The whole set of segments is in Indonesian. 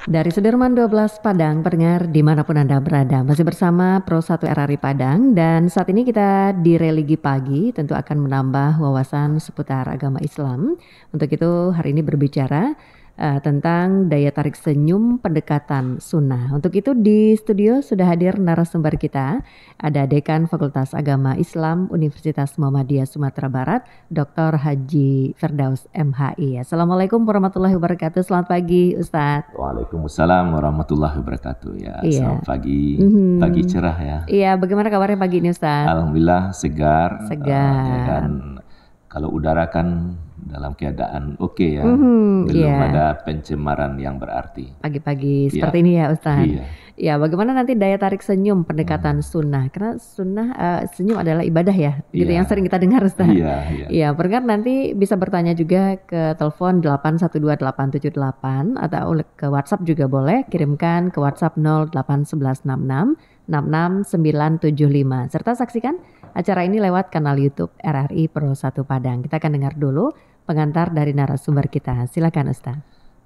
Dari Sudirman 12 Padang, pendengar dimanapun Anda berada, masih bersama Pro 1 RRI Padang, dan saat ini kita di Religi Pagi tentu akan menambah wawasan seputar agama Islam. Untuk itu hari ini berbicara tentang daya tarik senyum pendekatan sunnah. Untuk itu di studio sudah hadir narasumber kita, ada Dekan Fakultas Agama Islam Universitas Muhammadiyah Sumatera Barat, Dr. Haji Firdaus MHI. Assalamualaikum warahmatullahi wabarakatuh. Selamat pagi Ustadz. Waalaikumsalam warahmatullahi wabarakatuh. Ya, Iya. selamat pagi. Pagi cerah ya. Iya, bagaimana kabarnya pagi ini Ustadz? Alhamdulillah segar. Segar. Ya, dan kalau udara kan dalam keadaan oke ya. Belum Iya. ada pencemaran yang berarti. Pagi-pagi Iya. seperti ini ya Ustadz. Iya. Ya, bagaimana nanti daya tarik senyum pendekatan sunnah? Karena sunnah senyum adalah ibadah ya, gitu Iya. yang sering kita dengar Ustadz. Iya, iya. Iya, pendengar nanti bisa bertanya juga ke telepon 812-878 atau ke WhatsApp juga boleh, kirimkan ke WhatsApp 081166 66975 serta saksikan acara ini lewat kanal YouTube RRI Pro 1 Padang. Kita akan dengar dulu pengantar dari narasumber kita. Silakan Ustaz.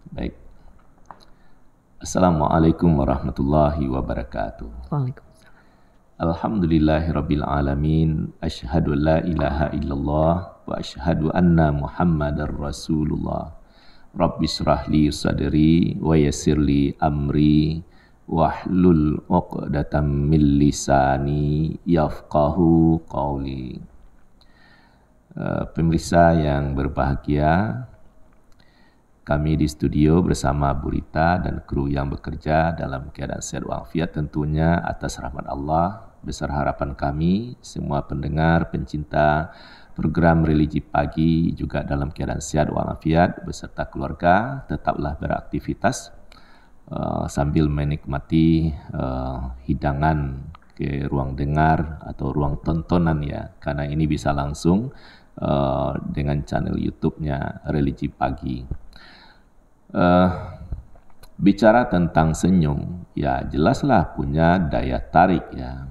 Baik. Assalamualaikum warahmatullahi wabarakatuh. Waalaikumsalam. Alhamdulillahirabbil alamin. Asyhadu an la ilaha illallah wa asyhadu anna Muhammadar Rasulullah. Rabbi shrah li sadri wa yassir li amri wahlul 'uqdatam min lisani yafqahu qawli. Pemirsa yang berbahagia, kami di studio bersama Bu Rita dan kru yang bekerja dalam keadaan sehat walafiat tentunya atas rahmat Allah. Besar harapan kami semua pendengar, pencinta program Religi Pagi juga dalam keadaan sehat walafiat beserta keluarga tetaplah beraktivitas sambil menikmati hidangan ke ruang dengar atau ruang tontonan ya, karena ini bisa langsung dengan channel YouTube-nya Religi Pagi. Bicara tentang senyum, ya jelaslah punya daya tarik ya.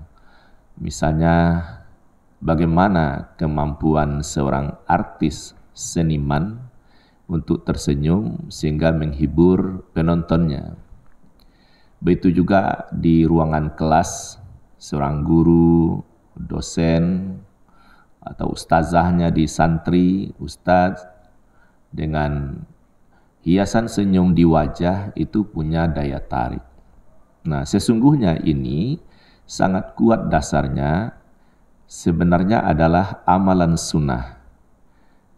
Misalnya bagaimana kemampuan seorang artis seniman untuk tersenyum sehingga menghibur penontonnya. Begitu juga di ruangan kelas, seorang guru, dosen, atau ustazahnya di santri, ustaz, dengan hiasan senyum di wajah itu punya daya tarik. Nah, sesungguhnya ini sangat kuat dasarnya sebenarnya adalah amalan sunnah.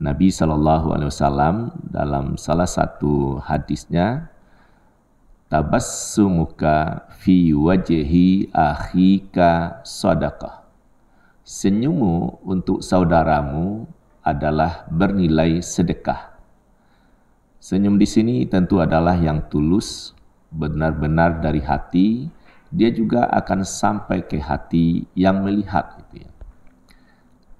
Nabi SAW dalam salah satu hadisnya, tabassumuka fi wajhi akhika sadaqah. Senyummu untuk saudaramu adalah bernilai sedekah. Senyum di sini tentu adalah yang tulus, benar-benar dari hati. Dia juga akan sampai ke hati yang melihat gitu ya.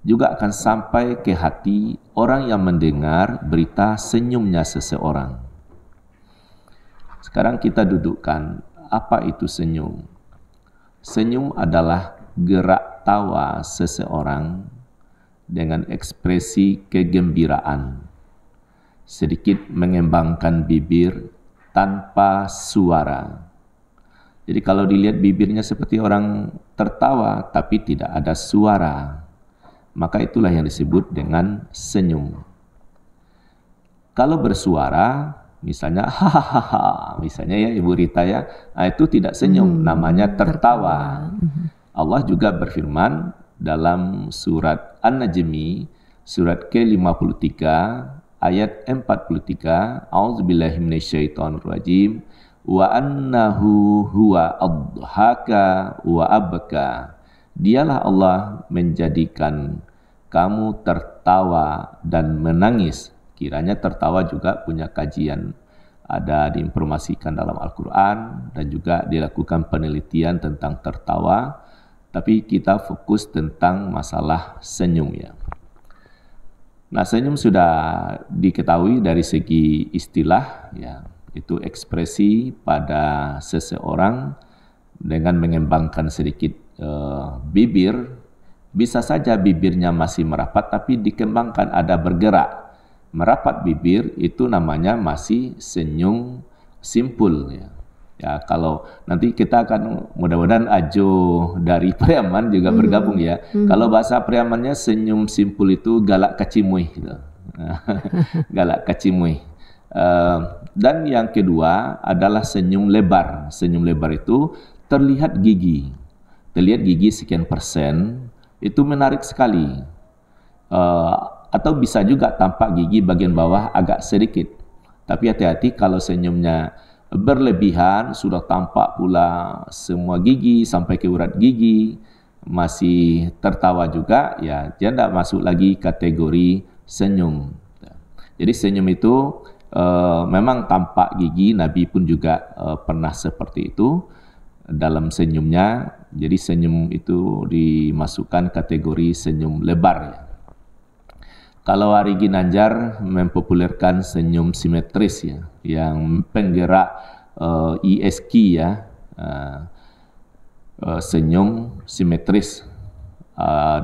Juga akan sampai ke hati orang yang mendengar berita senyumnya seseorang. Sekarang kita dudukkan, apa itu senyum? Senyum adalah gerak tawa seseorang dengan ekspresi kegembiraan, sedikit mengembangkan bibir tanpa suara. Jadi kalau dilihat bibirnya seperti orang tertawa tapi tidak ada suara, maka itulah yang disebut dengan senyum. Kalau bersuara, misalnya hahaha, misalnya ya Ibu Rita ya, nah itu tidak senyum, namanya tertawa. Allah juga berfirman dalam surat An-Najmi, surat ke-53, ayat 43, A'udzubillahi minasyaitonirrajim, wa annahu huwa adhaka wa abka. Dialah Allah menjadikan kamu tertawa dan menangis. Kiranya tertawa juga punya kajian. Ada diinformasikan dalam Al-Quran dan juga dilakukan penelitian tentang tertawa. Tapi kita fokus tentang masalah senyum ya. Nah, senyum sudah diketahui dari segi istilah ya. Itu ekspresi pada seseorang dengan mengembangkan sedikit bibir. Bisa saja bibirnya masih merapat tapi dikembangkan, ada bergerak. Merapat bibir itu namanya masih senyum simpul ya. Ya, kalau nanti kita akan mudah-mudahan Ajo dari Priaman juga bergabung ya. Kalau bahasa Priamannya senyum simpul itu galak kacimui gitu. Galak kacimui. Dan yang kedua adalah senyum lebar. Senyum lebar itu terlihat gigi. Terlihat gigi sekian persen, itu menarik sekali. Atau bisa juga tampak gigi bagian bawah agak sedikit. Tapi hati-hati kalau senyumnya berlebihan, sudah tampak pula semua gigi sampai ke urat gigi, masih tertawa juga, ya dia tidak masuk lagi kategori senyum. Jadi senyum itu memang tampak gigi, Nabi pun juga pernah seperti itu dalam senyumnya. Jadi senyum itu dimasukkan kategori senyum lebar ya. Kalau Ari Ginanjar mempopulerkan senyum simetris ya, yang penggerak ESQ ya, senyum simetris,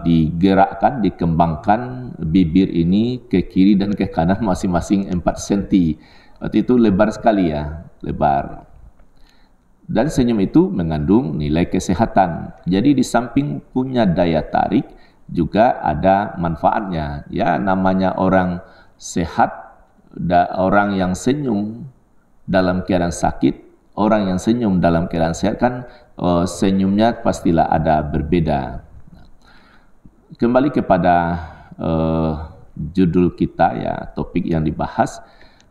digerakkan, dikembangkan bibir ini ke kiri dan ke kanan masing-masing 4 cm. Waktu itu lebar sekali ya, lebar. Dan senyum itu mengandung nilai kesehatan. Jadi di samping punya daya tarik, juga ada manfaatnya. Ya, namanya orang sehat, orang yang senyum dalam keadaan sakit, orang yang senyum dalam keadaan sehat kan senyumnya pastilah ada berbeda. Kembali kepada judul kita ya, topik yang dibahas,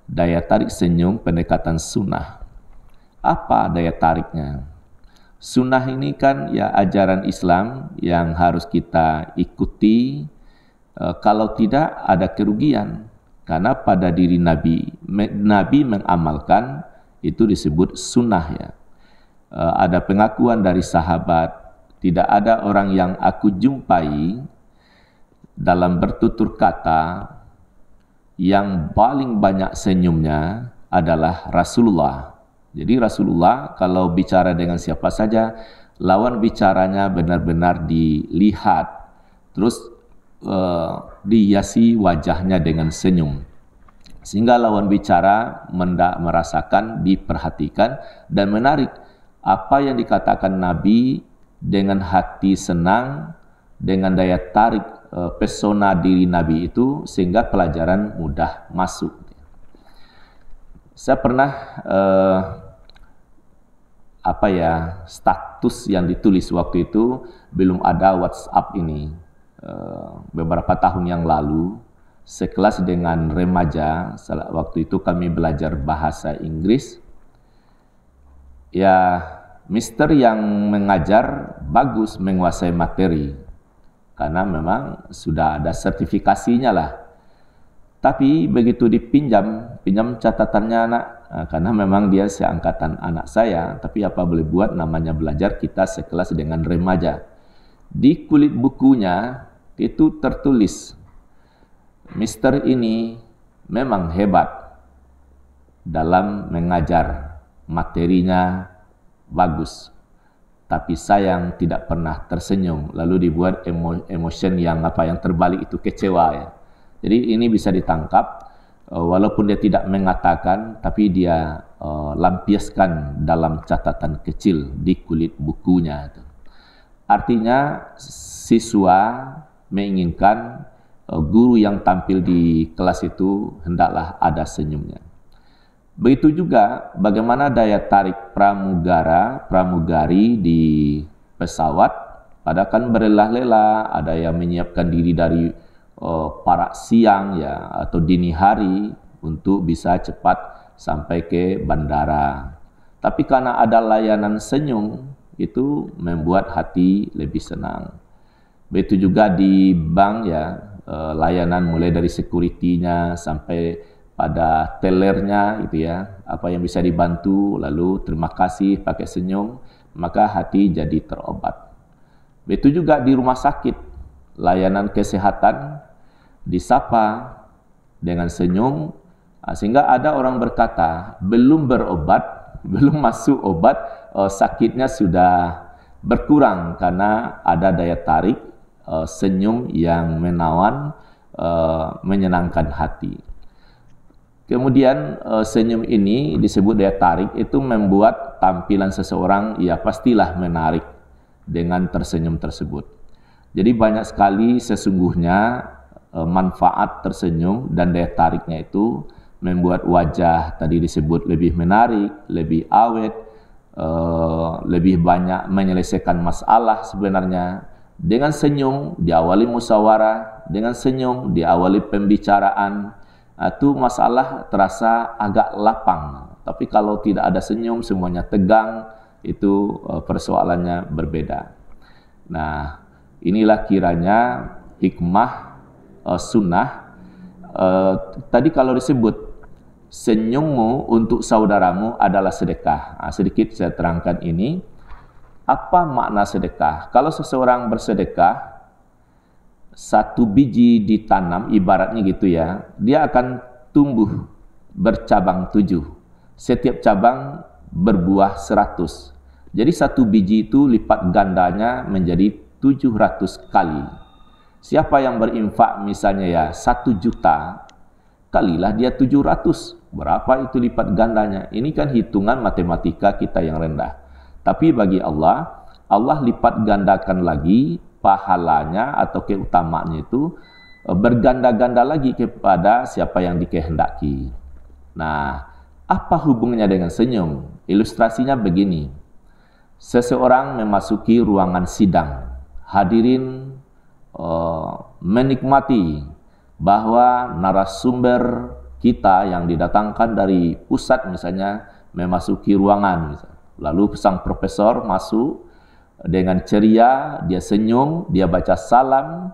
daya tarik senyum pendekatan sunnah. Apa daya tariknya? Sunnah ini kan ya ajaran Islam yang harus kita ikuti, kalau tidak ada kerugian. Karena pada diri Nabi mengamalkan, itu disebut sunnah ya. Ada pengakuan dari sahabat, tidak ada orang yang aku jumpai dalam bertutur kata yang paling banyak senyumnya adalah Rasulullah. Jadi Rasulullah kalau bicara dengan siapa saja, lawan bicaranya benar-benar dilihat, terus dihiasi wajahnya dengan senyum. Sehingga lawan bicara merasakan, diperhatikan, dan menarik apa yang dikatakan Nabi dengan hati senang, dengan daya tarik pesona diri Nabi itu, sehingga pelajaran mudah masuk. Saya pernah status yang ditulis waktu itu, belum ada WhatsApp ini, beberapa tahun yang lalu, sekelas dengan remaja. Waktu itu kami belajar bahasa Inggris ya, mister yang mengajar bagus, menguasai materi karena memang sudah ada sertifikasinya lah. Tapi begitu pinjam catatannya anak, karena memang dia seangkatan anak saya, tapi apa boleh buat, namanya belajar, kita sekelas dengan remaja. Di kulit bukunya itu tertulis, mister ini memang hebat dalam mengajar, materinya bagus, tapi sayang tidak pernah tersenyum. Lalu dibuat emotion yang terbalik itu, kecewa ya. Jadi ini bisa ditangkap, walaupun dia tidak mengatakan, tapi dia lampiaskan dalam catatan kecil di kulit bukunya. Artinya siswa menginginkan guru yang tampil di kelas itu hendaklah ada senyumnya. Begitu juga bagaimana daya tarik pramugari di pesawat, padahal kan berlelah-lelah, ada yang menyiapkan diri dari parak siang ya, atau dini hari untuk bisa cepat sampai ke bandara. Tapi karena ada layanan senyum, itu membuat hati lebih senang. Begitu juga di bank ya, layanan mulai dari security-nya sampai pada tellernya gitu ya, apa yang bisa dibantu, lalu terima kasih pakai senyum, maka hati jadi terobat. Begitu juga di rumah sakit, layanan kesehatan disapa dengan senyum, sehingga ada orang berkata, belum berobat, belum masuk obat, sakitnya sudah berkurang karena ada daya tarik senyum yang menawan, menyenangkan hati. Kemudian senyum ini disebut daya tarik, itu membuat tampilan seseorang, ya pastilah menarik dengan tersenyum tersebut. Jadi banyak sekali sesungguhnya manfaat tersenyum dan daya tariknya itu membuat wajah tadi disebut lebih menarik, lebih awet, lebih banyak menyelesaikan masalah sebenarnya. Dengan senyum diawali musyawarah, dengan senyum diawali pembicaraan, itu masalah terasa agak lapang. Tapi kalau tidak ada senyum, semuanya tegang, itu persoalannya berbeda. Nah, inilah kiranya hikmah sunnah. Tadi kalau disebut senyummu untuk saudaramu adalah sedekah. Sedikit saya terangkan ini. Apa makna sedekah? Kalau seseorang bersedekah, satu biji ditanam, ibaratnya gitu ya, dia akan tumbuh bercabang 7. Setiap cabang berbuah 100. Jadi satu biji itu lipat gandanya menjadi 700 kali. Siapa yang berinfak misalnya ya 1 juta, kalilah dia 700. Berapa itu lipat gandanya? Ini kan hitungan matematika kita yang rendah. Tapi bagi Allah, Allah lipat gandakan lagi pahalanya atau keutamaannya itu berganda-ganda lagi kepada siapa yang dikehendaki. Nah, apa hubungannya dengan senyum? Ilustrasinya begini. Seseorang memasuki ruangan sidang. Hadirin menikmati bahwa narasumber kita yang didatangkan dari pusat misalnya memasuki ruangan misalnya. Lalu sang profesor masuk dengan ceria, dia senyum, dia baca salam.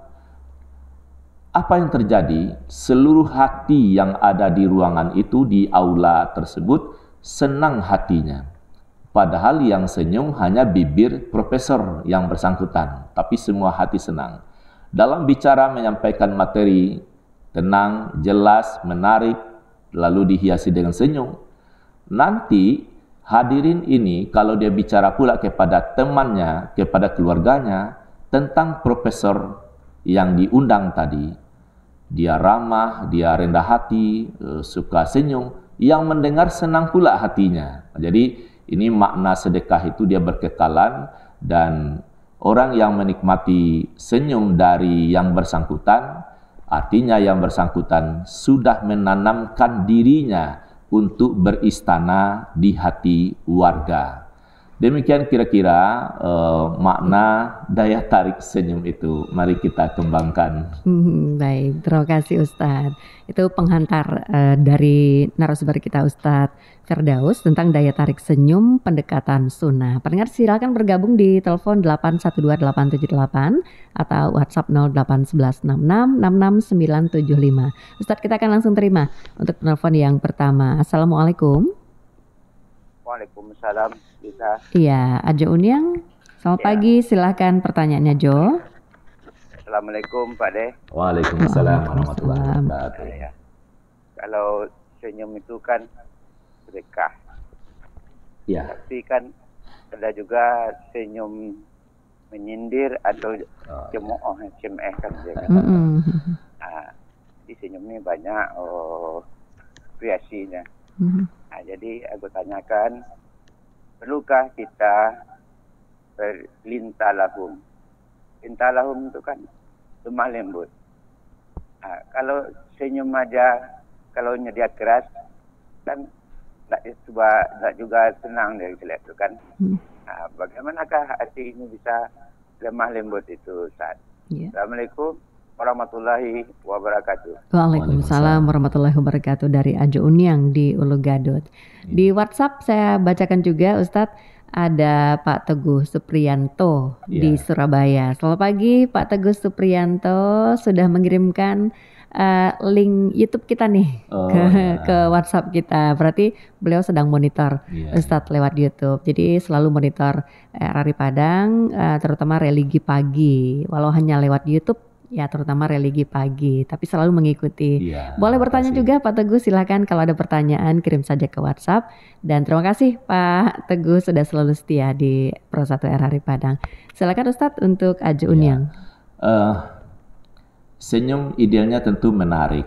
Apa yang terjadi? Seluruh hati yang ada di ruangan itu, di aula tersebut, senang hatinya. Padahal yang senyum hanya bibir profesor yang bersangkutan, tapi semua hati senang. Dalam bicara menyampaikan materi, tenang, jelas, menarik, lalu dihiasi dengan senyum. Nanti hadirin ini kalau dia bicara pula kepada temannya, kepada keluarganya tentang profesor yang diundang tadi, dia ramah, dia rendah hati, suka senyum, yang mendengar senang pula hatinya. Jadi ini makna sedekah itu dia berkekalan, dan orang yang menikmati senyum dari yang bersangkutan, artinya yang bersangkutan sudah menanamkan dirinya untuk beristana di hati warga. Demikian kira-kira makna daya tarik senyum itu. Mari kita kembangkan. Baik, terima kasih Ustadz. Itu penghantar dari narasumber kita Ustadz Firdaus tentang daya tarik senyum pendekatan sunnah. Pendengar silakan bergabung di telepon 812878 atau WhatsApp 08116666975. Ustadz, kita akan langsung terima untuk telepon yang pertama. Assalamualaikum. Waalaikumsalam. Bisa. Iya, Ajo Unyang. Selamat pagi, silahkan pertanyaannya Jo. Assalamualaikum Pak De. Waalaikumsalam warahmatullahi wabarakatuh. Ya. Kalau senyum itu kan sedekah. Ya. Tapi kan ada juga senyum menyindir atau cemooh, cemeh kan dia kan. Di senyum ini banyak variasinya. Jadi aku tanyakan, perlukah kita berlintalahum? Lintalahum itu kan lemah lembut. Kalau senyum aja, kalau dia keras, kan tak juga senang dari lihat itu kan. Bagaimanakah hati ini bisa lemah lembut itu, Ustaz? Yeah. Assalamualaikum warahmatullahi wabarakatuh. Waalaikumsalam warahmatullahi wabarakatuh dari Ajo Unyang di Ulu Gadot. Di WhatsApp saya bacakan juga Ustadz, ada Pak Teguh Supriyanto di Surabaya. Selamat pagi Pak Teguh Supriyanto, sudah mengirimkan link YouTube kita nih ke WhatsApp kita. Berarti beliau sedang monitor Ustadz lewat YouTube. Jadi selalu monitor RRI Padang, terutama religi pagi. Walau hanya lewat YouTube, ya terutama religi pagi, tapi selalu mengikuti. Boleh bertanya juga Pak Teguh, silakan kalau ada pertanyaan kirim saja ke WhatsApp. Dan terima kasih Pak Teguh sudah selalu setia di Pro 1 RRI Padang. Silakan Ustadz untuk Ajo Unyang. Senyum idealnya tentu menarik.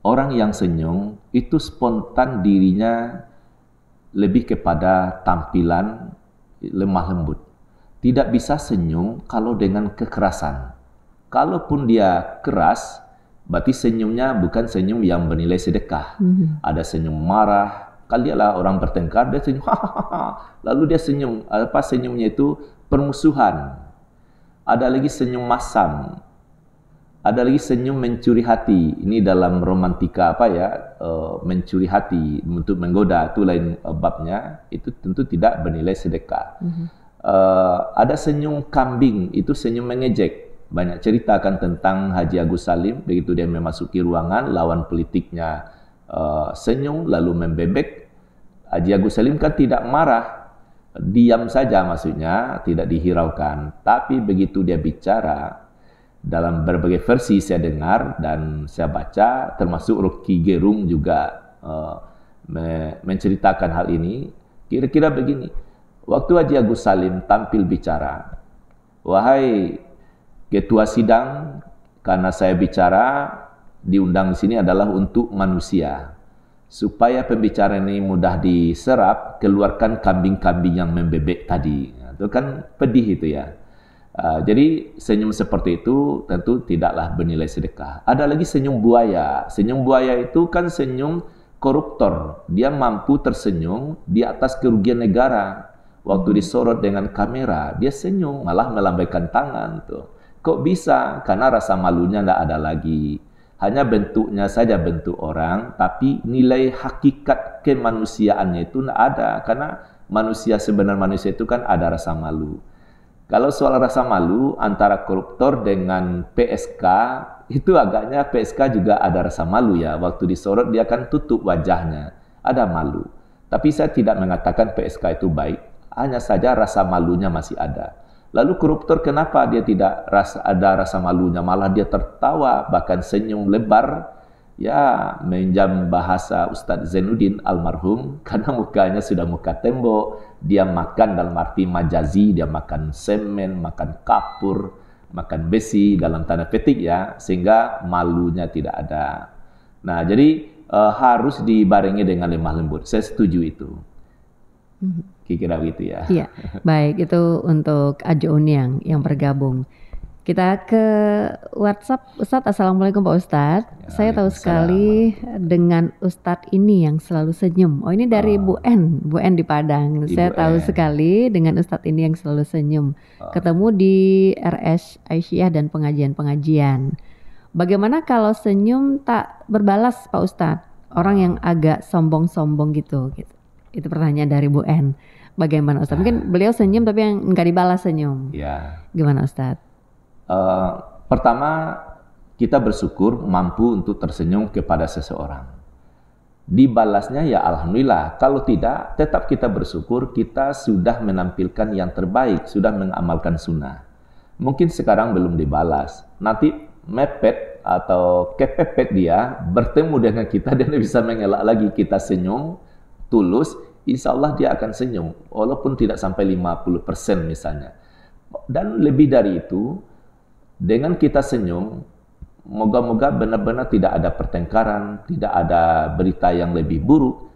Orang yang senyum itu spontan dirinya lebih kepada tampilan lemah lembut. Tidak bisa senyum kalau dengan kekerasan. Kalaupun dia keras, berarti senyumnya bukan senyum yang bernilai sedekah. Ada senyum marah. Kalialah orang bertengkar, dia senyum, lalu dia senyum, senyumnya itu permusuhan. Ada lagi senyum masam. Ada lagi senyum mencuri hati. Ini dalam romantika mencuri hati untuk menggoda, itu lain babnya. Itu tentu tidak bernilai sedekah. Ada senyum kambing, itu senyum mengejek. Banyak ceritakan tentang Haji Agus Salim, begitu dia memasuki ruangan, lawan politiknya senyum lalu membebek. Haji Agus Salim kan tidak marah, diam saja, maksudnya tidak dihiraukan. Tapi begitu dia bicara, dalam berbagai versi saya dengar dan saya baca, termasuk Rocky Gerung juga menceritakan hal ini. Kira-kira begini, waktu Haji Agus Salim tampil bicara, wahai ketua sidang, karena saya bicara diundang di sini adalah untuk manusia. Supaya pembicaraan ini mudah diserap, keluarkan kambing-kambing yang membebek tadi. Itu kan pedih itu ya. Jadi senyum seperti itu tentu tidaklah bernilai sedekah. Ada lagi senyum buaya. Senyum buaya itu kan senyum koruptor. Dia mampu tersenyum di atas kerugian negara. Waktu disorot dengan kamera, dia senyum, malah melambaikan tangan tuh. Kok bisa? Karena rasa malunya tidak ada lagi. Hanya bentuknya saja bentuk orang, tapi nilai hakikat kemanusiaannya itu tidak ada. Karena manusia, sebenarnya manusia itu kan ada rasa malu. Kalau soal rasa malu antara koruptor dengan PSK, itu agaknya PSK juga ada rasa malu ya. Waktu disorot dia kan tutup wajahnya, ada malu. Tapi saya tidak mengatakan PSK itu baik, hanya saja rasa malunya masih ada. Lalu koruptor kenapa dia tidak ada rasa malunya, malah dia tertawa, bahkan senyum lebar. Ya, menjam bahasa Ustadz Zainuddin almarhum, karena mukanya sudah muka tembok. Dia makan dalam arti majazi, dia makan semen, makan kapur, makan besi dalam tanda petik ya, sehingga malunya tidak ada. Nah, jadi harus dibarengi dengan lemah lembut. Saya setuju itu. Kira-kira begitu ya. Iya, baik, itu untuk Ajo Uniang yang bergabung. Kita ke WhatsApp. Ustadz, Assalamualaikum Pak Ustadz. Saya tahu sekali dengan Ustadz ini yang selalu senyum. Oh, ini dari Bu N di Padang. Saya tahu sekali dengan Ustadz ini yang selalu senyum. Ketemu di RS Aisyah dan pengajian-pengajian. Bagaimana kalau senyum tak berbalas Pak Ustadz? Orang yang agak sombong-sombong gitu. Itu pertanyaan dari Bu N. Bagaimana Ustadz? Mungkin beliau senyum tapi yang nggak dibalas senyum. Ya. Gimana Ustadz? Pertama, kita bersyukur mampu untuk tersenyum kepada seseorang. Dibalasnya ya alhamdulillah. Kalau tidak, tetap kita bersyukur kita sudah menampilkan yang terbaik, sudah mengamalkan sunnah. Mungkin sekarang belum dibalas. Nanti mepet atau kepepet dia bertemu dengan kita dan bisa mengelak lagi. Kita senyum tulus, insya Allah dia akan senyum, walaupun tidak sampai 50% misalnya. Dan lebih dari itu, dengan kita senyum, moga-moga benar-benar tidak ada pertengkaran, tidak ada berita yang lebih buruk.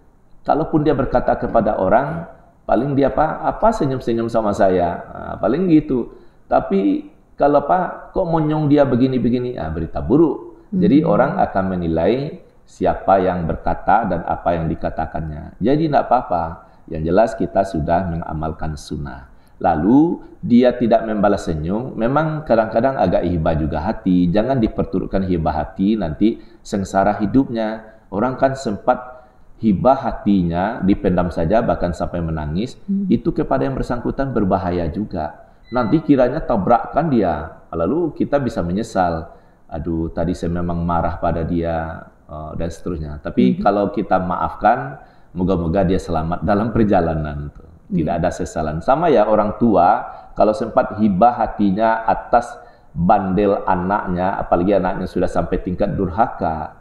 Kalaupun dia berkata kepada orang, paling dia apa senyum-senyum sama saya, paling gitu. Tapi kalau kok monyong dia begini-begini, berita buruk. Jadi orang akan menilai siapa yang berkata dan apa yang dikatakannya. Jadi tidak apa-apa. Yang jelas kita sudah mengamalkan sunnah. Lalu dia tidak membalas senyum, memang kadang-kadang agak hibah juga hati. Jangan diperturutkan hibah hati, nanti sengsara hidupnya. Orang kan sempat hibah hatinya, dipendam saja bahkan sampai menangis. Itu kepada yang bersangkutan berbahaya juga. Nanti kiranya tabrakkan dia, lalu kita bisa menyesal. Aduh, tadi saya memang marah pada dia, dan seterusnya. Tapi kalau kita maafkan, moga-moga dia selamat dalam perjalanan. Tidak ada sesalan. Sama ya orang tua, kalau sempat hibah hatinya atas bandel anaknya, apalagi anaknya sudah sampai tingkat durhaka,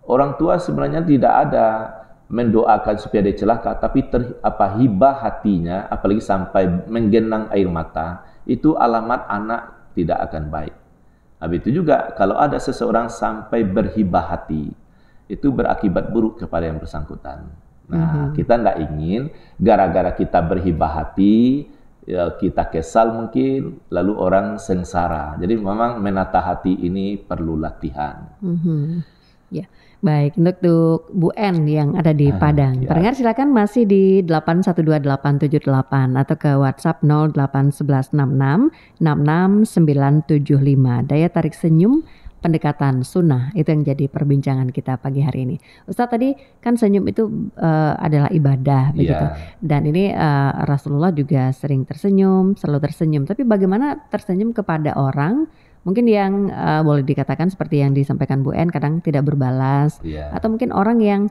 orang tua sebenarnya tidak ada mendoakan supaya dia celaka, tapi hibah hatinya, apalagi sampai menggenang air mata, itu alamat anak tidak akan baik. Habis itu juga kalau ada seseorang sampai berhibah hati, itu berakibat buruk kepada yang bersangkutan. Nah, kita nggak ingin gara-gara kita berhibah hati, ya, kita kesal mungkin, lalu orang sengsara. Jadi memang menata hati ini perlu latihan. Ya, baik. Untuk Bu N yang ada di Padang, ya. pendengar silakan masih di 812-878 atau ke WhatsApp 081166669975. Daya tarik senyum, pendekatan sunnah, itu yang jadi perbincangan kita pagi hari ini. Ustadz, tadi kan senyum itu adalah ibadah begitu. Dan ini Rasulullah juga sering tersenyum, selalu tersenyum. Tapi bagaimana tersenyum kepada orang mungkin yang boleh dikatakan seperti yang disampaikan Bu En, kadang tidak berbalas, atau mungkin orang yang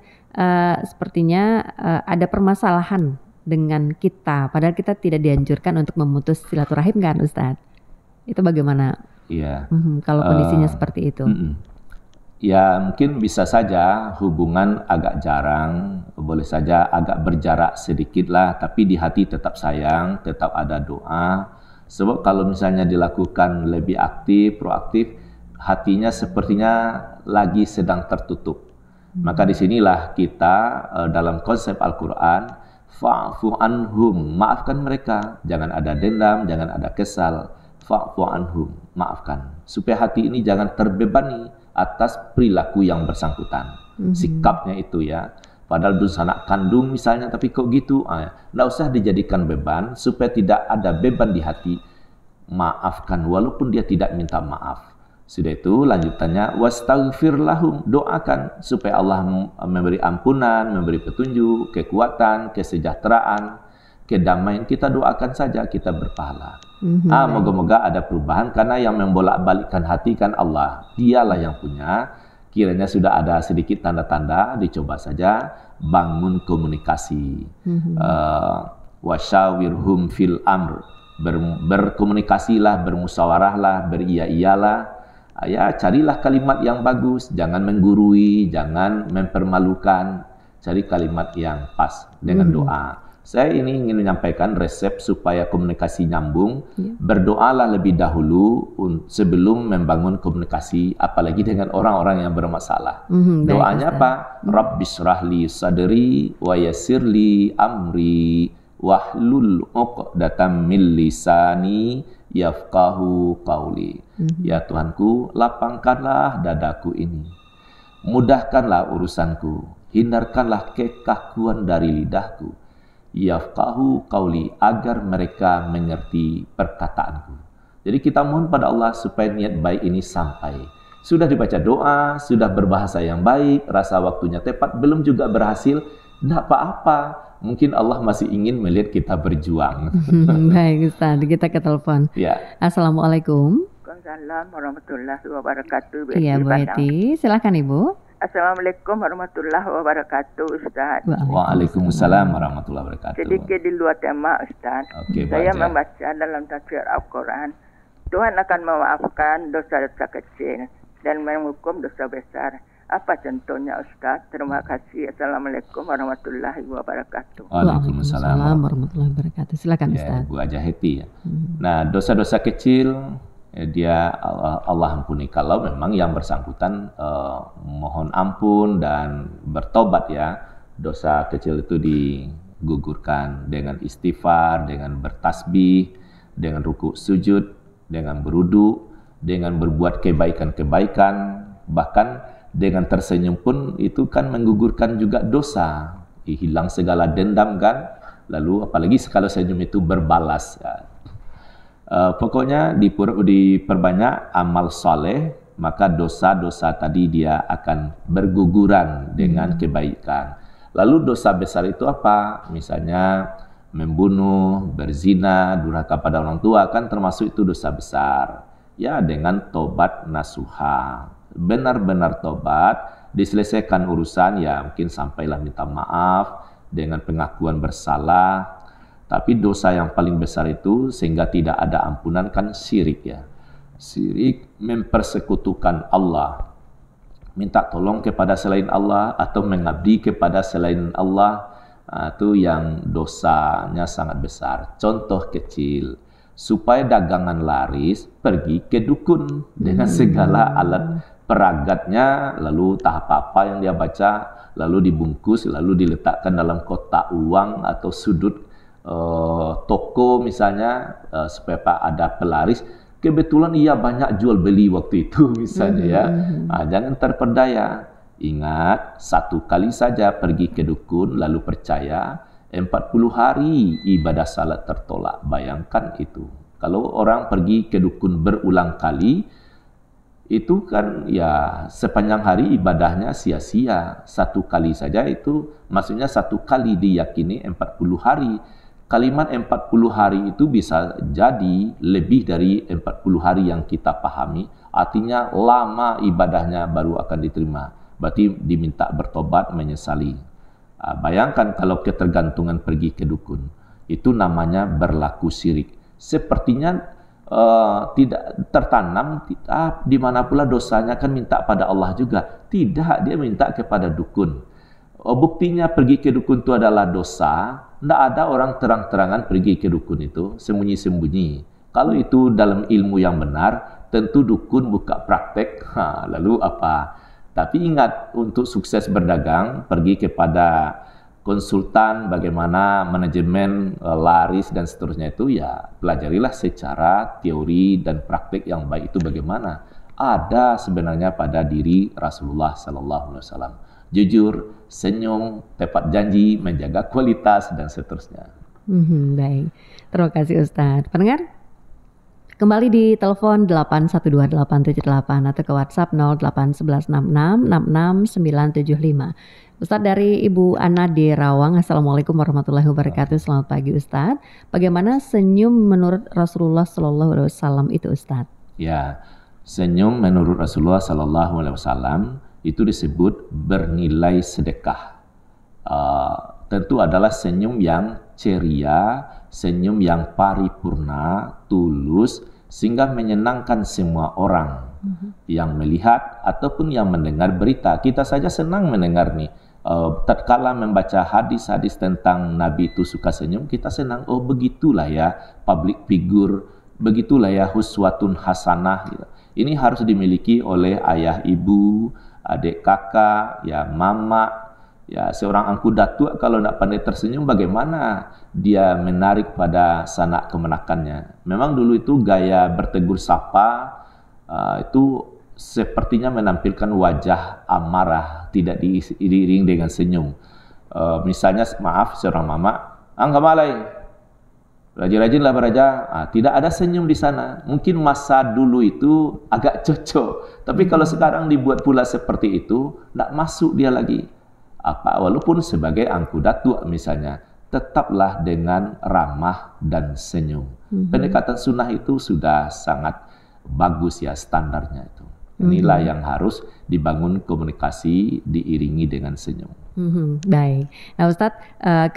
sepertinya ada permasalahan dengan kita, padahal kita tidak dianjurkan untuk memutus silaturahim kan Ustadz? Itu bagaimana? Kalau kondisinya seperti itu? Ya mungkin bisa saja hubungan agak jarang, boleh saja agak berjarak sedikit lah, tapi di hati tetap sayang, tetap ada doa. Sebab kalau misalnya dilakukan lebih aktif, proaktif, hatinya sepertinya lagi sedang tertutup. Maka disinilah kita dalam konsep Al-Quran, fa'fu anhum, maafkan mereka. Jangan ada dendam, jangan ada kesal. Fa'fu anhum, maafkan. Supaya hati ini jangan terbebani atas perilaku yang bersangkutan. Sikapnya itu ya. Padahal dosa anak kandung misalnya, tapi kok gitu? Nggak usah dijadikan beban, supaya tidak ada beban di hati. Maafkan, walaupun dia tidak minta maaf. Sudah itu lanjutannya, wastaghfir lahum, doakan supaya Allah memberi ampunan, memberi petunjuk, kekuatan, kesejahteraan, kedamaian. Kita doakan saja, kita berpahala. Moga-moga ada perubahan, karena yang membolak-balikkan hati kan Allah. Dialah yang punya. Kiranya sudah ada sedikit tanda-tanda, dicoba saja bangun komunikasi. Wasyawirhum fil amr, berkomunikasilah, bermusyawarahlah, beria-iyalah. Ya, carilah kalimat yang bagus, jangan menggurui, jangan mempermalukan. Cari kalimat yang pas dengan doa. Saya ini ingin menyampaikan resep supaya komunikasi nyambung. Berdoalah lebih dahulu sebelum membangun komunikasi, apalagi dengan orang-orang yang bermasalah. Doanya apa? Rabbishrahli sadri wa yassirli amri wahlul 'uqdatam min lisani yafqahu qauli. Ya Tuhanku, lapangkanlah dadaku ini. Mudahkanlah urusanku, hindarkanlah kekakuan dari lidahku. Yafqahu qauli, agar mereka mengerti perkataanku. Jadi kita mohon pada Allah supaya niat baik ini sampai. Sudah dibaca doa, sudah berbahasa yang baik, rasa waktunya tepat, belum juga berhasil, tidak apa-apa. Mungkin Allah masih ingin melihat kita berjuang. Baik Ustaz, kita ke telepon. Assalamualaikum. Waalaikumsalam warahmatullahi wabarakatuh. Iya Bu Eti, silakan Ibu. Assalamualaikum warahmatullahi wabarakatuh Ustaz. Waalaikumsalam warahmatullahi wabarakatuh. Sedikit di luar tema Ustaz. Saya membaca dalam tafsir Al-Quran, Tuhan akan memaafkan dosa-dosa kecil dan menghukum dosa besar. Apa contohnya Ustaz? Terima kasih. Assalamualaikum warahmatullahi wabarakatuh. Waalaikumsalam warahmatullahi wabarakatuh. Silakan Ustaz. Bu Aja Heti ya. Nah, dosa-dosa kecil dia Allah ampuni kalau memang yang bersangkutan mohon ampun dan bertobat ya. Dosa kecil itu digugurkan dengan istighfar, dengan bertasbih, dengan rukuk sujud, dengan berudu, dengan berbuat kebaikan-kebaikan, bahkan dengan tersenyum pun itu kan menggugurkan juga dosa. Hilang segala dendam kan. Lalu apalagi kalau senyum itu berbalas ya. Pokoknya diperbanyak amal soleh, maka dosa-dosa tadi dia akan berguguran dengan kebaikan. Lalu dosa besar itu apa? Misalnya membunuh, berzina, durhaka pada orang tua, kan termasuk itu dosa besar. Ya, dengan tobat nasuha, benar-benar tobat, diselesaikan urusan, ya mungkin sampailah minta maaf dengan pengakuan bersalah. Tapi dosa yang paling besar itu sehingga tidak ada ampunan kan syirik ya. Syirik mempersekutukan Allah. Minta tolong kepada selain Allah atau mengabdi kepada selain Allah. Itu yang dosanya sangat besar. Contoh kecil. Supaya dagangan laris, pergi ke dukun dengan segala alat peragatnya, lalu tahap apa yang dia baca, lalu dibungkus, lalu diletakkan dalam kotak uang atau sudut toko misalnya, supaya ada pelaris. Kebetulan ia banyak jual beli waktu itu misalnya ya. Jangan terpedaya. Ingat, 1 kali saja pergi ke dukun lalu percaya, 40 hari ibadah salat tertolak. Bayangkan itu. Kalau orang pergi ke dukun berulang kali, itu kan ya sepanjang hari ibadahnya sia-sia. 1 kali saja itu maksudnya 1 kali diyakini 40 hari. Kalimat 40 hari itu bisa jadi lebih dari 40 hari yang kita pahami. Artinya lama ibadahnya baru akan diterima. Berarti diminta bertobat, menyesali. Bayangkan kalau ketergantungan pergi ke dukun. Itu namanya berlaku syirik. Sepertinya tidak tertanam, di mana pula dosanya kan minta pada Allah juga. Tidak, dia minta kepada dukun. Buktinya pergi ke dukun itu adalah dosa. Tidak ada orang terang-terangan pergi ke dukun itu, sembunyi-sembunyi. Kalau itu dalam ilmu yang benar, tentu dukun buka praktek. Lalu apa? Tapi ingat, untuk sukses berdagang, pergi kepada konsultan bagaimana manajemen laris dan seterusnya itu, ya pelajarilah secara teori dan praktik yang baik itu bagaimana. Ada sebenarnya pada diri Rasulullah SAW. Jujur, senyum, tepat janji, menjaga kualitas dan seterusnya. Baik, terima kasih Ustadz. Pendengar, kembali di telepon 8128878 atau ke WhatsApp 08116666975. Ustadz, dari Ibu Ana di Rawang. Assalamualaikum warahmatullahi wabarakatuh. Selamat pagi Ustadz. Bagaimana senyum menurut Rasulullah SAW itu Ustadz? Ya, senyum menurut Rasulullah SAW itu disebut bernilai sedekah. Tentu adalah senyum yang ceria, senyum yang paripurna, tulus, sehingga menyenangkan semua orang yang melihat ataupun yang mendengar berita. Kita saja senang mendengar nih. Tatkala membaca hadis-hadis tentang Nabi itu suka senyum, kita senang. Oh, begitulah ya public figure, begitulah ya huswatun hasanah. Gitu. Ini harus dimiliki oleh ayah, ibu, adik, kakak, ya mama. Ya, seorang angku datuk kalau tidak pandai tersenyum, bagaimana dia menarik pada sanak kemenakannya. Memang dulu itu gaya bertegur sapa itu sepertinya menampilkan wajah amarah, tidak diiring dengan senyum. Misalnya, maaf seorang mama, "Angka malai, rajin-rajinlah beraja." Tidak ada senyum di sana. Mungkin masa dulu itu agak cocok, tapi kalau sekarang dibuat pula seperti itu, tidak masuk dia lagi. Walaupun sebagai angku datuk misalnya, tetaplah dengan ramah dan senyum. Pendekatan sunnah itu sudah sangat bagus ya standarnya itu. Inilah yang harus dibangun komunikasi diiringi dengan senyum. Baik. Nah Ustadz,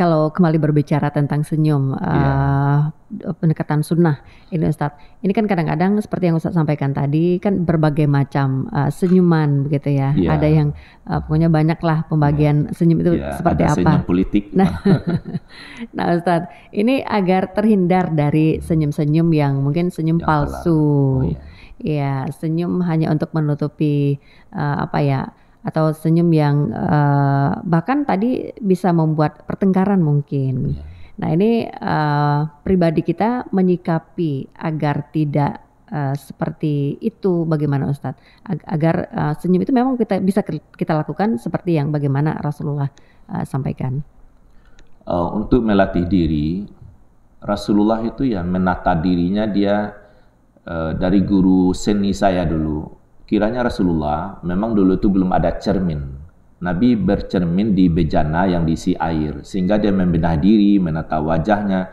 kalau kembali berbicara tentang senyum, pendekatan sunnah ini Ustadz, ini kan kadang-kadang seperti yang Ustadz sampaikan tadi, kan berbagai macam senyuman begitu ya. Ada yang pokoknya banyak lah pembagian senyum itu seperti ada apa. Senyum politik. Nah Ustadz, ini agar terhindar dari senyum-senyum yang mungkin senyum yang palsu. Ya, senyum hanya untuk menutupi atau senyum yang bahkan tadi bisa membuat pertengkaran mungkin. Nah ini pribadi kita menyikapi agar tidak seperti itu, bagaimana Ustadz? Agar senyum itu memang kita lakukan seperti yang bagaimana Rasulullah sampaikan. Untuk melatih diri, Rasulullah itu ya menata dirinya dia dari guru seni saya dulu. Kiranya Rasulullah memang dulu itu belum ada cermin. Nabi bercermin di bejana yang diisi air, sehingga dia membenahi diri, menata wajahnya,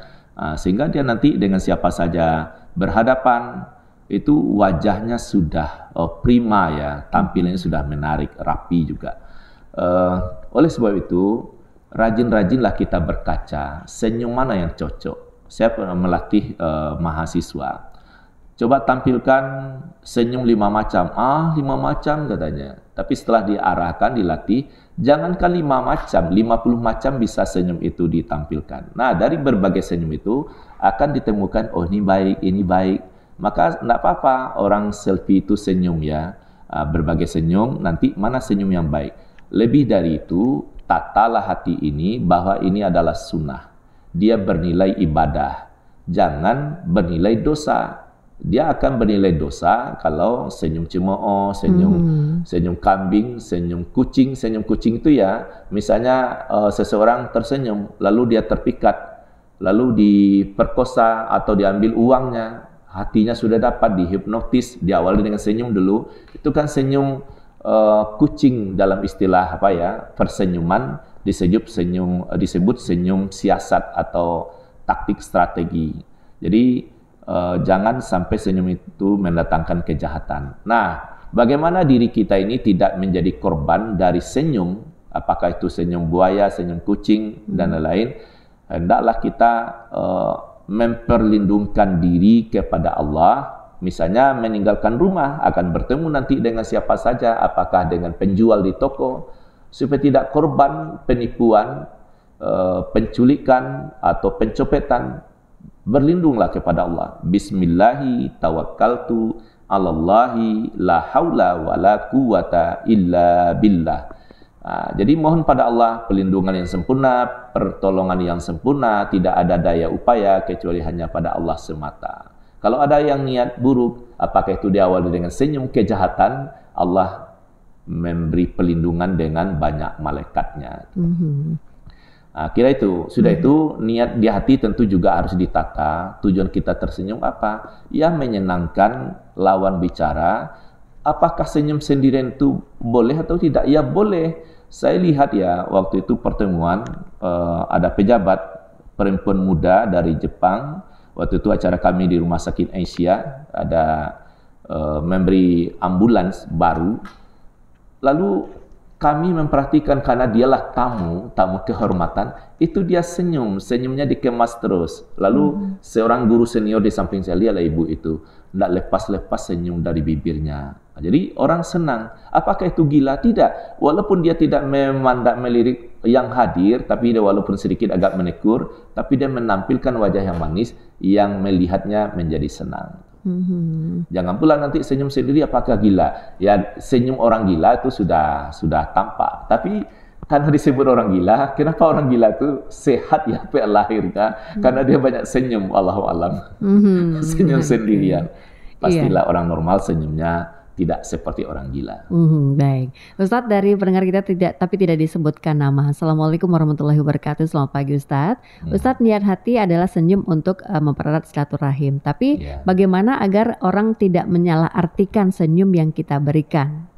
sehingga dia nanti dengan siapa saja berhadapan itu wajahnya sudah prima ya, tampilannya sudah menarik, rapi juga. Oleh sebab itu rajin-rajinlah kita berkaca senyum mana yang cocok. Saya pernah melatih mahasiswa. Coba tampilkan senyum 5 macam. 5 macam katanya. Tapi setelah diarahkan, dilatih, jangankan 5 macam, 50 macam bisa senyum itu ditampilkan. Nah, dari berbagai senyum itu akan ditemukan, oh ini baik, ini baik. Maka tidak apa-apa orang selfie itu senyum ya. berbagai senyum, nanti mana senyum yang baik. Lebih dari itu, tatalah hati ini bahwa ini adalah sunnah. Dia bernilai ibadah, jangan bernilai dosa. Dia akan bernilai dosa kalau senyum cemooh, senyum kambing, senyum kucing. Senyum kucing itu ya, misalnya seseorang tersenyum, lalu dia terpikat, lalu diperkosa atau diambil uangnya, hatinya sudah dapat dihipnotis, diawali dengan senyum dulu. Itu kan senyum kucing dalam istilah persenyuman, disebut senyum siasat atau taktik strategi. Jadi jangan sampai senyum itu mendatangkan kejahatan. Nah, bagaimana diri kita ini tidak menjadi korban dari senyum, apakah itu senyum buaya, senyum kucing, dan lain-lain. Hendaklah kita memperlindungkan diri kepada Allah. Misalnya meninggalkan rumah, akan bertemu nanti dengan siapa saja, apakah dengan penjual di toko, supaya tidak korban penipuan, penculikan, atau pencopetan. Berlindunglah kepada Allah. Bismillahi tawakkaltu alallahi la haula wa la quwata illa billah. Jadi mohon pada Allah perlindungan yang sempurna, pertolongan yang sempurna, tidak ada daya upaya kecuali hanya pada Allah semata. Kalau ada yang niat buruk, apakah itu diawali dengan senyum kejahatan, Allah memberi perlindungan dengan banyak malaikatnya. Kira itu, sudah itu niat di hati tentu juga harus ditata. Tujuan kita tersenyum apa? Ya menyenangkan lawan bicara. Apakah senyum sendirian itu boleh atau tidak? Ya boleh. Saya lihat ya waktu itu pertemuan ada pejabat perempuan muda dari Jepang. Waktu itu acara kami di Rumah Sakit Asia, ada memberi ambulans baru. Lalu kami memperhatikan karena dialah tamu kehormatan, itu dia senyumnya dikemas terus. Lalu seorang guru senior di samping saya, lihatlah ibu itu, tidak lepas-lepas senyum dari bibirnya. Jadi orang senang. Apakah itu gila? Tidak. Walaupun dia tidak memandang melirik yang hadir, tapi dia walaupun sedikit agak menekur, tapi dia menampilkan wajah yang manis yang melihatnya menjadi senang. Jangan pula nanti senyum sendiri apakah gila. Ya senyum orang gila itu sudah tampak. Tapi karena disebut orang gila, kenapa orang gila itu sehat ya lahirnya? Karena dia banyak senyum, Allahu a'lam. Senyum sendirian. Pastilah orang normal senyumnya tidak seperti orang gila. Baik, Ustadz, dari pendengar kita tidak disebutkan nama. Assalamualaikum warahmatullahi wabarakatuh. Selamat pagi Ustadz. Ustadz, niat hati adalah senyum untuk mempererat silaturahim. Tapi bagaimana agar orang tidak menyalahartikan senyum yang kita berikan?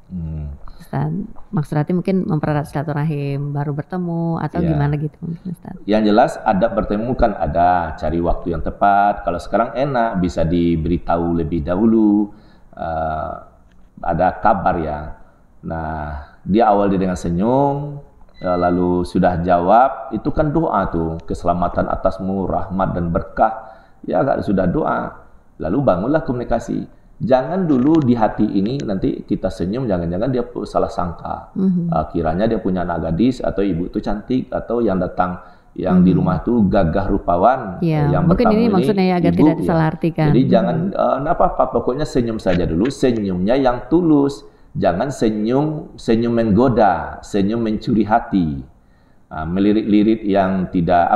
Ustadz, maksud hati mungkin mempererat silaturahim, baru bertemu atau gimana gitu Ustadz? Yang jelas adab bertemu kan ada, cari waktu yang tepat. Kalau sekarang enak bisa diberitahu lebih dahulu. Ada kabar ya. Nah, dia awali dengan senyum, lalu sudah jawab, itu kan doa tuh, keselamatan atasmu, rahmat dan berkah. Ya sudah doa. Lalu bangunlah komunikasi. Jangan dulu di hati ini nanti kita senyum, jangan-jangan dia salah sangka. Kiranya dia punya anak gadis atau ibu itu cantik, atau yang datang yang di rumah itu gagah rupawan, yang mungkin ini maksudnya agar tidak disalahartikan. Jadi jangan apa-apa, pokoknya senyum saja dulu, senyumnya yang tulus, jangan senyum menggoda, senyum mencuri hati, melirik-lirik yang tidak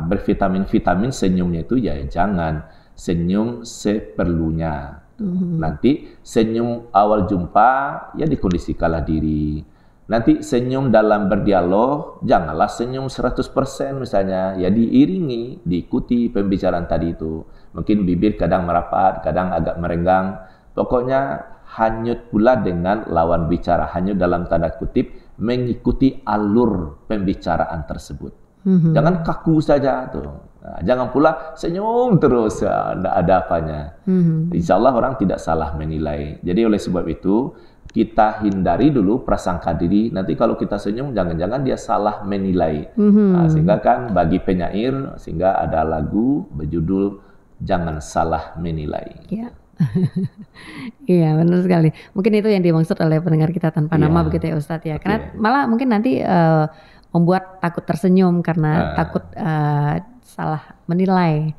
bervitamin senyumnya itu ya jangan, senyum seperlunya. Nanti senyum awal jumpa ya dikondisikanlah diri. Nanti senyum dalam berdialog, janganlah senyum 100% misalnya. Ya diiringi, diikuti pembicaraan tadi itu. Mungkin bibir kadang merapat, kadang agak merenggang. Pokoknya hanyut pula dengan lawan bicara. Hanyut dalam tanda kutip, mengikuti alur pembicaraan tersebut. Jangan kaku saja tuh. Nah, jangan pula senyum terus, tidak ada apanya. Insya Allah orang tidak salah menilai. Jadi oleh sebab itu, kita hindari dulu prasangka diri. Nanti kalau kita senyum, jangan-jangan dia salah menilai. Sehingga kan bagi penyair, sehingga ada lagu berjudul Jangan Salah Menilai. Iya, benar sekali. Mungkin itu yang dimaksud oleh pendengar kita tanpa nama begitu ya Ustadz ya. Karena malah mungkin nanti membuat takut tersenyum karena takut salah menilai.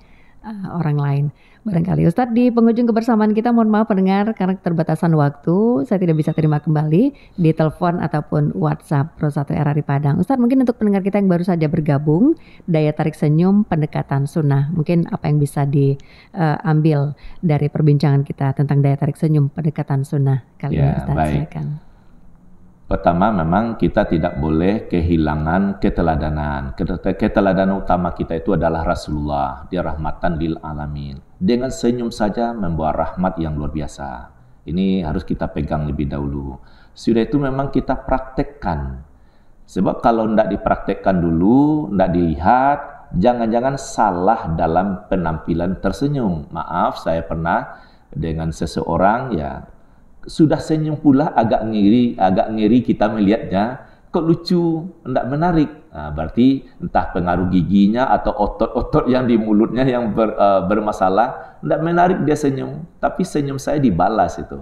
orang lain. Barangkali Ustadz di penghujung kebersamaan kita, mohon maaf pendengar karena keterbatasan waktu, saya tidak bisa terima kembali di telepon ataupun WhatsApp Pro 1 RRI Padang. Ustadz, mungkin untuk pendengar kita yang baru saja bergabung, daya tarik senyum pendekatan sunnah, mungkin apa yang bisa diambil dari perbincangan kita tentang daya tarik senyum pendekatan sunnah kali ini, Ustadz? Baik. Silakan. Pertama, memang kita tidak boleh kehilangan keteladanan. Keteladanan utama kita itu adalah Rasulullah. Dia rahmatan lil alamin. Dengan senyum saja membawa rahmat yang luar biasa. Ini harus kita pegang lebih dahulu. Sudah itu memang kita praktekkan. Sebab kalau tidak dipraktekkan dulu, tidak dilihat, jangan-jangan salah dalam penampilan tersenyum. Maaf, saya pernah dengan seseorang sudah senyum pula agak ngiri kita melihatnya, kok lucu, tidak menarik. Nah, berarti entah pengaruh giginya atau otot-otot yang di mulutnya yang bermasalah, tidak menarik dia senyum. Tapi senyum saya dibalas itu,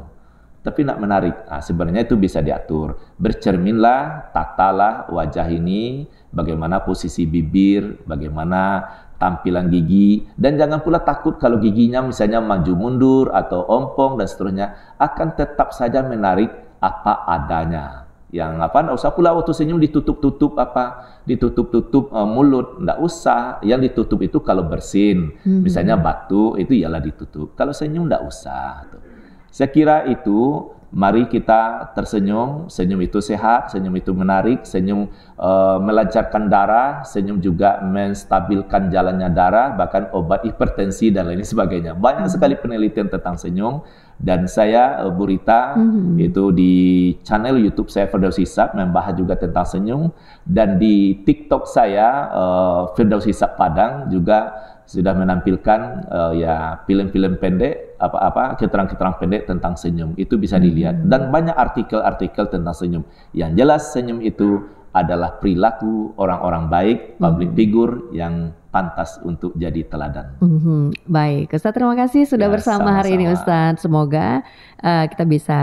tapi tidak menarik. Nah, sebenarnya itu bisa diatur. Bercerminlah, tatalah wajah ini, bagaimana posisi bibir, bagaimana tampilan gigi, dan jangan pula takut kalau giginya misalnya maju mundur atau ompong dan seterusnya, akan tetap saja menarik apa adanya. Yang tidak usah pula waktu senyum ditutup-tutup mulut, tidak usah. Yang ditutup itu kalau bersin, misalnya batuk itu ialah ditutup. Kalau senyum tidak usah. Saya kira itu. Mari kita tersenyum, senyum itu sehat, senyum itu menarik, senyum melancarkan darah, senyum juga menstabilkan jalannya darah, bahkan obat hipertensi dan lain sebagainya. Banyak sekali penelitian tentang senyum, dan saya, Bu Rita, itu di channel YouTube saya Firdaus Hisab membahas juga tentang senyum, dan di TikTok saya Firdaus Hisab Padang juga sudah menampilkan film-film pendek, keterangan-keterangan pendek tentang senyum. Itu bisa dilihat, dan banyak artikel-artikel tentang senyum. Yang jelas senyum itu adalah perilaku orang-orang baik, public figure yang pantas untuk jadi teladan. Baik, Ustadz, terima kasih sudah bersama hari ini, Ustadz. Semoga kita bisa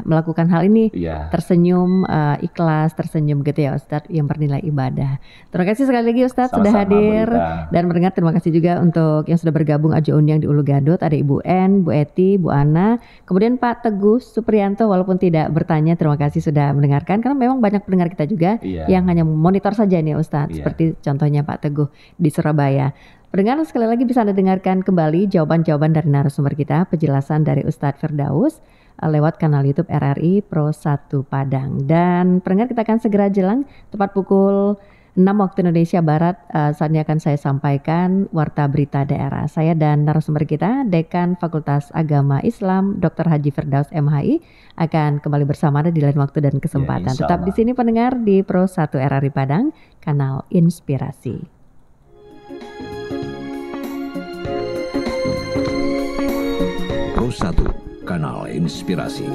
melakukan hal ini tersenyum, ikhlas, tersenyum gitu ya, Ustadz, yang bernilai ibadah. Terima kasih sekali lagi, Ustadz, sudah hadir. Dan mendengar, terima kasih juga untuk yang sudah bergabung Ajo Undiang di Ulu Gadot. Ada Ibu En, Bu Eti, Bu Ana, kemudian Pak Teguh Supriyanto, walaupun tidak bertanya, terima kasih sudah mendengarkan. Karena memang banyak pendengar kita juga yang hanya monitor saja nih, Ustadz, seperti contohnya Pak Teguh di Surabaya. Pendengar, sekali lagi bisa Anda dengarkan kembali jawaban-jawaban dari narasumber kita, penjelasan dari Ustadz Firdaus lewat kanal YouTube RRI Pro 1 Padang. Dan pendengar, kita akan segera jelang tepat pukul 6 waktu Indonesia Barat. Saat ini akan saya sampaikan Warta Berita Daerah. Saya dan narasumber kita, Dekan Fakultas Agama Islam Dr. Haji Firdaus MHI, akan kembali bersama Anda di lain waktu dan kesempatan. Tetap di sini pendengar di Pro 1 RRI Padang, kanal Inspirasi. Pro 1, kanal Inspirasi.